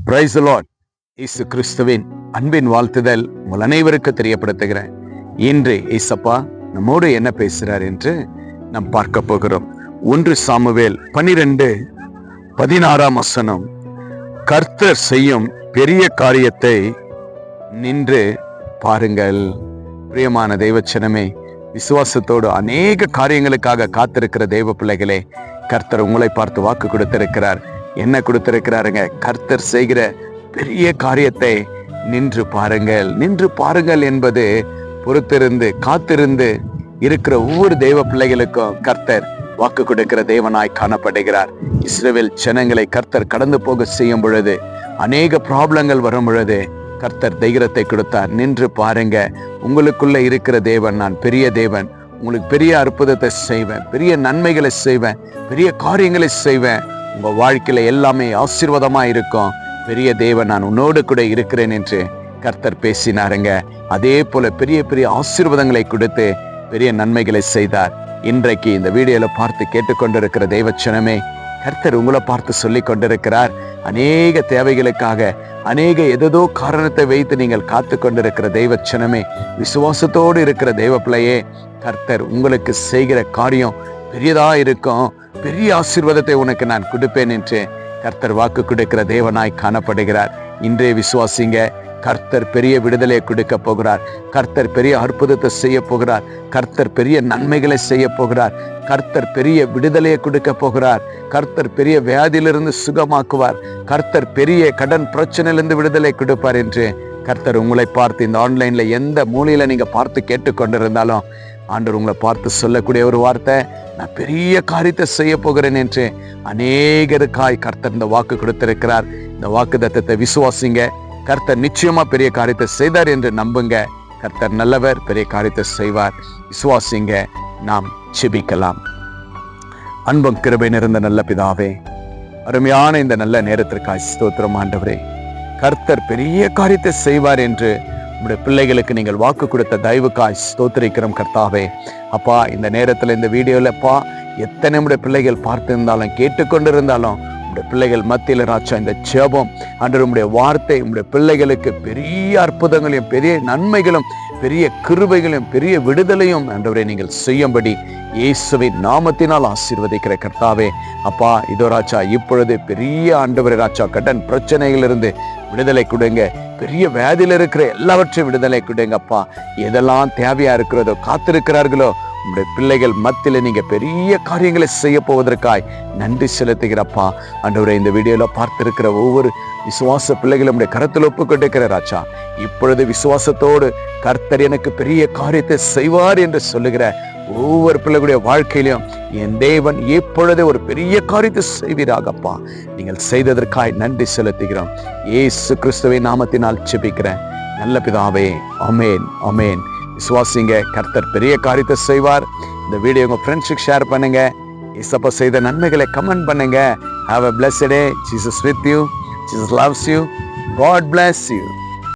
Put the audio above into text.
Praise the Lord. இயேசு கிறிஸ்துவின் அன்பின் வாழ்த்துதல் உங்கள் அனைவருக்கு தெரியப்படுத்துகிறேன். இன்று இயேசப்பா நம்மோடு என்ன பேசுகிறார் என்று நாம் பார்க்க போகிறோம். 1 சாமுவேல் 12:16 கர்த்தர் செய்யும் பெரிய காரியத்தை நின்று பாருங்கள். பிரியமான தெய்வச்சனமே, விசுவாசத்தோடு அநேக காரியங்களுக்காக காத்திருக்கிற தெய்வ பிள்ளைகளே, கர்த்தர் உங்களை பார்த்து வாக்கு கொடுத்திருக்கிறார். என்ன கொடுத்திருக்கிறாருங்க? கர்த்தர் செய்கிற பெரிய காரியத்தை நின்று பாருங்கள். நின்று பாருங்கள் என்பது பொறுத்திருந்து காத்திருந்து இருக்கிற ஒவ்வொரு தெய்வ பிள்ளைகளுக்கும் கர்த்தர் வாக்கு கொடுக்கிற தேவனாய் காணப்படுகிறார். இஸ்ரவேல் ஜனங்களை கர்த்தர் கடந்து போக செய்யும் பொழுது, அநேக ப்ராப்ளங்கள் வரும் பொழுது கர்த்தர் தைரியத்தை கொடுத்தார். நின்று பாருங்க, உங்களுக்குள்ள இருக்கிற தேவன் நான் பெரிய தேவன், உங்களுக்கு பெரிய அற்புதத்தை செய்வேன், பெரிய நன்மைகளை செய்வேன், பெரிய காரியங்களை செய்வேன், உங்க வாழ்க்கையில எல்லாமே ஆசீர்வாதமா இருக்கும், பெரிய தேவன் நான் உன்னோடு கூட இருக்கிறேன் என்று கர்த்தர் பேசினாருங்க. அதே போல பெரிய பெரிய ஆசீர்வாதங்களை கொடுத்து பெரிய நன்மைகளை செய்தார். இன்றைக்கு இந்த வீடியோல பார்த்து கேட்டுக்கொண்டிருக்கிற தெய்வச்சனமே, கர்த்தர் உங்களை பார்த்து சொல்லி கொண்டிருக்கிறார். அநேக தேவைகளுக்காக அநேக ஏதோ காரணத்தை வைத்து நீங்கள் காத்து கொண்டிருக்கிற தெய்வச்சனமே, விசுவாசத்தோடு இருக்கிற தெய்வ பிள்ளையே, கர்த்தர் உங்களுக்கு செய்கிற காரியம் பெரியதா இருக்கும், பெரிய ஆசீர்வாதத்தை உனக்கு நான் கொடுப்பேன் என்று கர்த்தர் வாக்கு கொடுக்கிற தேவனாய் காணப்படுகிறார். இன்றைய விசுவாசிங்க, கர்த்தர் பெரிய விடுதலையை கொடுக்க போகிறார். கர்த்தர் பெரிய அற்புதத்தை செய்ய போகிறார். கர்த்தர் பெரிய நன்மைகளை செய்ய போகிறார். கர்த்தர் பெரிய விடுதலையை கொடுக்க போகிறார். கர்த்தர் பெரிய வியாதியிலிருந்து சுகமாக்குவார். கர்த்தர் பெரிய கடன் பிரச்சனையிலிருந்து விடுதலை கொடுப்பார் என்று கர்த்தர் உங்களை பார்த்து இந்த ஆன்லைன்ல எந்த மூலையில நீங்க பார்த்து கேட்டுக்கொண்டிருந்தாலும் ஆண்டவர் உங்களை பார்த்து சொல்லக்கூடிய ஒரு வார்த்தை, நான் பெரிய காரியத்தை செய்ய போகிறேன் என்று அநேகருக்காய் கர்த்தர் இந்த வாக்கு கொடுத்திருக்கிறார். இந்த வாக்கு தத்தத்தை விசுவாசிங்க. கர்த்தர் நிச்சயமா பெரிய காரியத்தை செய்தார் என்று நம்புங்க. கர்த்தர் நல்லவர், பெரிய காரியத்தை செய்வார். விசுவாசிங்க. நாம் ஜெபிக்கலாம். அன்பும் கிருபை நிறைந்த நல்ல பிதாவே, அருமையான இந்த நல்ல நேரத்திற்காய் ஸ்தோத்திரம் ஆண்டவரே. கர்த்தர் பெரிய காரியத்தை செய்வார் என்று உங்களுடைய பிள்ளைகளுக்கு நீங்கள் வாக்கு கொடுத்த தயவுக்காய் ஸ்தோத்திரிக்கிறோம் கர்த்தாவே. அப்பா, இந்த நேரத்தில் இந்த வீடியோவில் அப்பா எத்தனை நம்முடைய பிள்ளைகள் பார்த்திருந்தாலும் கேட்டுக்கொண்டிருந்தாலும் உங்களுடைய பிள்ளைகள் மத்தியில் ராஜா இந்த ஜெபம் அன்று உங்களுடைய வார்த்தை உங்களுடைய பிள்ளைகளுக்கு பெரிய அற்புதங்களையும் பெரிய நன்மைகளும் பெரிய கிருபைகளையும் பெரிய விடுதலையும் ஆண்டவரே நீங்கள் செய்யும்படி இயேசுவின் நாமத்தினால் ஆசீர்வதிக்கிற கர்த்தாவே. அப்பா, இதோ ராஜா இப்பொழுது பெரிய ஆண்டவரே ராஜா கடன் பிரச்சனைகளிலிருந்து விடுதலை கொடுங்க. பெரிய வியாதியில இருக்கிற எல்லாவற்றையும் விடுதலை கொடுங்க. அப்பா, எதெல்லாம் தேவையா இருக்கிறதோ காத்திருக்கிறார்களோ உங்களுடைய பிள்ளைகள் மத்தியில நீங்க பெரிய காரியங்களை செய்ய போவதற்காய் நன்றி செலுத்துகிறப்பா. ஆண்டவரே, இந்த வீடியோல பார்த்திருக்கிற ஒவ்வொரு விசுவாச பிள்ளைகளும் உடைய கருத்தில் ஒப்புக்கொண்டிருக்கிற ராஜா, இப்பொழுது விசுவாசத்தோடு கர்த்தர் எனக்கு பெரிய காரியத்தை செய்வார் என்று சொல்லுகிற ஒவ்வொரு பிள்ளைகளுடைய வாழ்க்கையிலும் என் தேவன் எப்பொழுது ஒரு பெரிய காரியத்தை செய்வீராகப்பா. நீங்கள் செய்ததற்காய் நன்றி செலுத்துகிறோம். இயேசு கிறிஸ்துவின் நாமத்தினால் ஜெபிக்கிறேன் நல்ல பிதாவே. ஆமென், ஆமென். விசுவாசிங்க, கர்த்தர் பெரிய காரியத்தை செய்வார். இந்த வீடியோ உங்க ஃப்ரெண்ட்ஸுக்கு ஷேர் பண்ணுங்க. இயேசப்பா செய்த நன்மைகளை கமெண்ட் பண்ணுங்க. Have a blessed day. Jesus with you. Jesus loves you. God bless you.